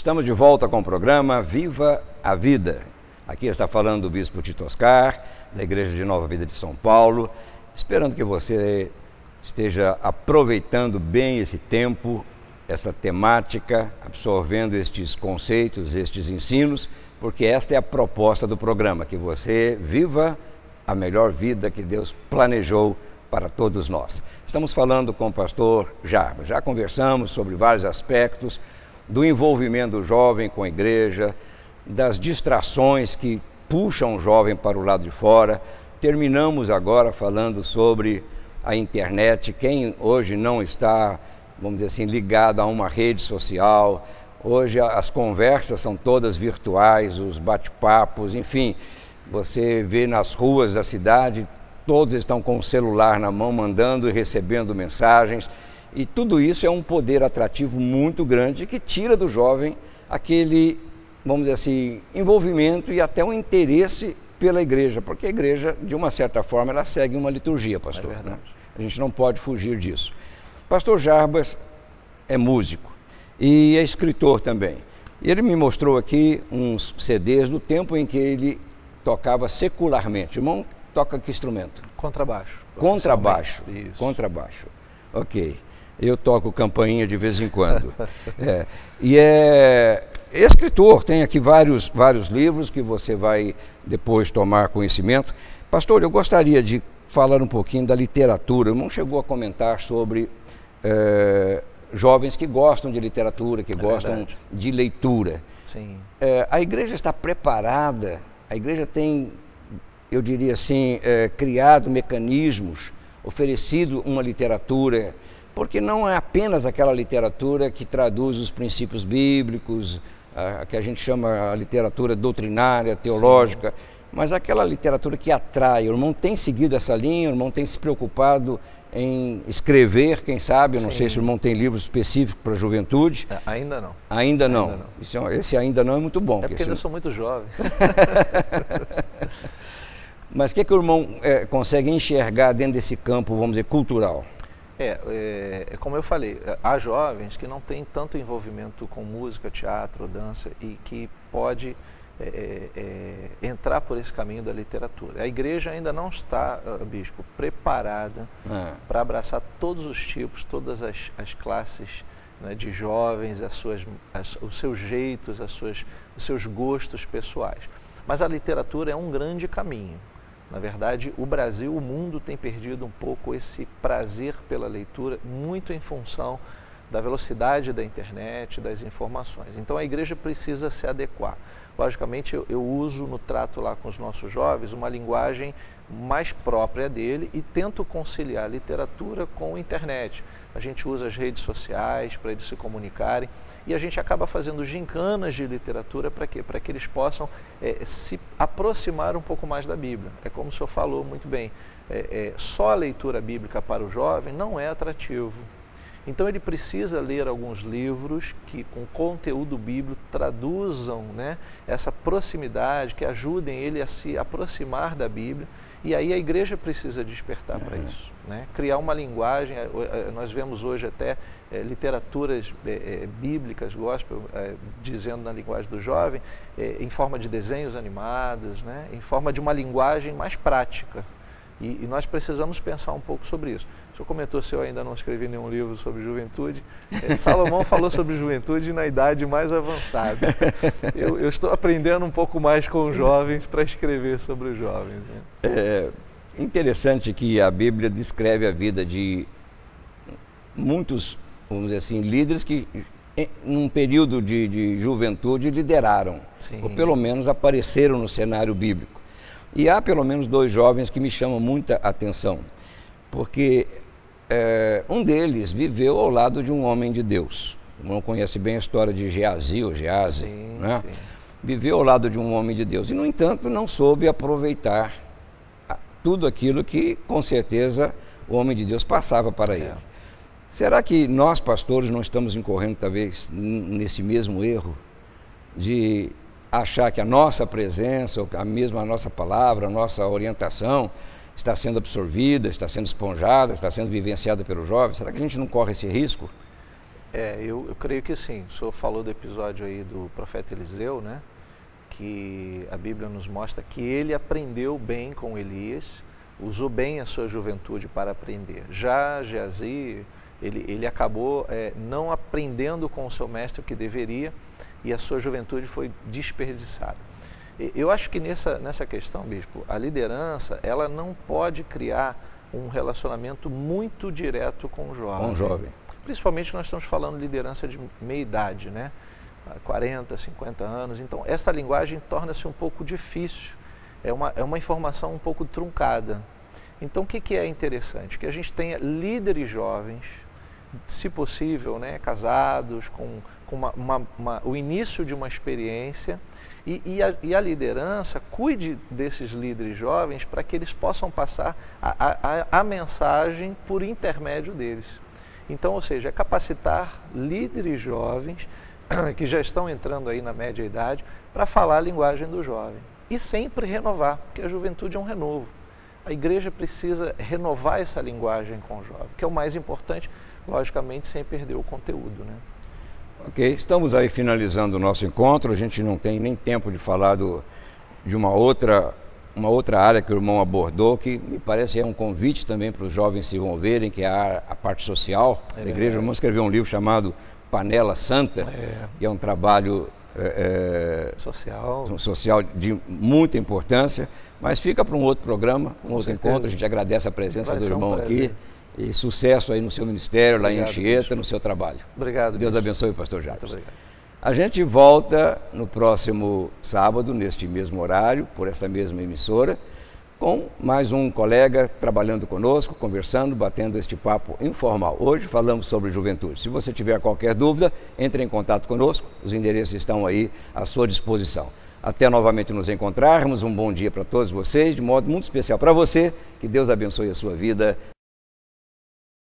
Estamos de volta com o programa Viva a Vida. Aqui está falando o Bispo Tito Oscar, da Igreja de Nova Vida de São Paulo, esperando que você esteja aproveitando bem esse tempo, essa temática, absorvendo estes conceitos, estes ensinos, porque esta é a proposta do programa, que você viva a melhor vida que Deus planejou para todos nós. Estamos falando com o pastor Jarbas, já conversamos sobre vários aspectos do envolvimento do jovem com a igreja, das distrações que puxam o jovem para o lado de fora. Terminamos agora falando sobre a internet, quem hoje não está, vamos dizer assim, ligado a uma rede social. Hoje as conversas são todas virtuais, os bate-papos, enfim, você vê nas ruas da cidade, todos estão com o celular na mão, mandando e recebendo mensagens, e tudo isso é um poder atrativo muito grande que tira do jovem aquele, vamos dizer assim, envolvimento e até um interesse pela igreja, porque a igreja, de uma certa forma, ela segue uma liturgia, pastor. É verdade. Né? A gente não pode fugir disso. Pastor Jarbas é músico e é escritor também. Ele me mostrou aqui uns CDs do tempo em que ele tocava secularmente. Irmão, toca que instrumento? Contrabaixo. Contrabaixo. Isso. Contrabaixo. Ok. Eu toco campainha de vez em quando. E é escritor, tem aqui vários livros que você vai depois tomar conhecimento. Pastor, eu gostaria de falar um pouquinho da literatura. O irmão chegou a comentar sobre jovens que gostam de literatura, que gostam de leitura. Sim. A igreja está preparada, a igreja tem, eu diria assim, criado mecanismos, oferecido uma literatura, porque não é apenas aquela literatura que traduz os princípios bíblicos, que a gente chama a literatura doutrinária, teológica, sim, mas aquela literatura que atrai. O irmão tem seguido essa linha, o irmão tem se preocupado em escrever, quem sabe, eu não sei se o irmão tem livros específicos para a juventude. Ainda não. Ainda não. Esse ainda não é muito bom. É porque ainda sou muito jovem. Mas o que o irmão consegue enxergar dentro desse campo, vamos dizer, cultural? Como eu falei, há jovens que não têm tanto envolvimento com música, teatro, dança e que pode entrar por esse caminho da literatura. A igreja ainda não está, bispo, preparada para abraçar todos os tipos, todas as classes, né, de jovens, os seus jeitos, os seus gostos pessoais. Mas a literatura é um grande caminho. Na verdade, o Brasil, o mundo tem perdido um pouco esse prazer pela leitura, muito em função da velocidade da internet, das informações. Então a igreja precisa se adequar. Logicamente eu uso no trato lá com os nossos jovens uma linguagem mais própria dele e tento conciliar a literatura com a internet. A gente usa as redes sociais para eles se comunicarem e a gente acaba fazendo gincanas de literatura para quê? Para que eles possam se aproximar um pouco mais da Bíblia. É como o senhor falou muito bem, só a leitura bíblica para o jovem não é atrativo. Então ele precisa ler alguns livros que com conteúdo bíblico traduzam, né, essa proximidade, que ajudem ele a se aproximar da Bíblia. E aí a igreja precisa despertar para isso, né? Criar uma linguagem. Nós vemos hoje até literaturas bíblicas, gospel, dizendo na linguagem do jovem, em forma de desenhos animados, né, em forma de uma linguagem mais prática. E nós precisamos pensar um pouco sobre isso. O senhor comentou se eu ainda não escrevi nenhum livro sobre juventude. Salomão falou sobre juventude na idade mais avançada. Eu estou aprendendo um pouco mais com os jovens para escrever sobre os jovens, né? É interessante que a Bíblia descreve a vida de muitos, vamos dizer assim, líderes que num período de juventude lideraram, sim, ou pelo menos apareceram no cenário bíblico. E há pelo menos dois jovens que me chamam muita atenção, porque um deles viveu ao lado de um homem de Deus. Não conhece bem a história de Geazi, né? Sim. Viveu ao lado de um homem de Deus e, no entanto, não soube aproveitar tudo aquilo que, com certeza, o homem de Deus passava para ele. Será que nós, pastores, não estamos incorrendo, talvez, nesse mesmo erro de achar que a nossa presença, a nossa palavra, a nossa orientação está sendo absorvida, está sendo esponjada, está sendo vivenciada pelos jovens? Será que a gente não corre esse risco? Eu creio que sim. O senhor falou do episódio aí do profeta Eliseu, né? Que a Bíblia nos mostra que ele aprendeu bem com Elias, usou bem a sua juventude para aprender. Já Geazi, ele acabou não aprendendo com o seu mestre o que deveria, e a sua juventude foi desperdiçada. Eu acho que nessa questão, bispo, a liderança, ela não pode criar um relacionamento muito direto com o jovem. Com o jovem. Principalmente nós estamos falando de liderança de meia idade, né? 40, 50 anos. Então, essa linguagem torna-se um pouco difícil. É uma informação um pouco truncada. Então, o que é interessante? Que a gente tenha líderes jovens, se possível, né, casados, com o início de uma experiência, e a liderança cuide desses líderes jovens para que eles possam passar a mensagem por intermédio deles. Então, ou seja, é capacitar líderes jovens que já estão entrando aí na média idade para falar a linguagem do jovem. E sempre renovar, porque a juventude é um renovo. A igreja precisa renovar essa linguagem com o jovem, que é o mais importante, logicamente, sem perder o conteúdo, né? Ok, estamos aí finalizando o nosso encontro. A gente não tem nem tempo de falar de uma outra área que o irmão abordou, que me parece é um convite também para os jovens se envolverem, que é a parte social da igreja. O irmão escreveu um livro chamado Panela Santa, que é um trabalho social de muita importância, mas fica para um outro programa, um outro encontro. A gente agradece a presença do irmão aqui. E sucesso aí no seu ministério, lá em Anchieta, no seu trabalho. Obrigado. Deus abençoe, pastor Jacques. Muito obrigado. A gente volta no próximo sábado, neste mesmo horário, por essa mesma emissora, com mais um colega trabalhando conosco, conversando, batendo este papo informal. Hoje falamos sobre juventude. Se você tiver qualquer dúvida, entre em contato conosco. Os endereços estão aí à sua disposição. Até novamente nos encontrarmos. Um bom dia para todos vocês, de modo muito especial para você. Que Deus abençoe a sua vida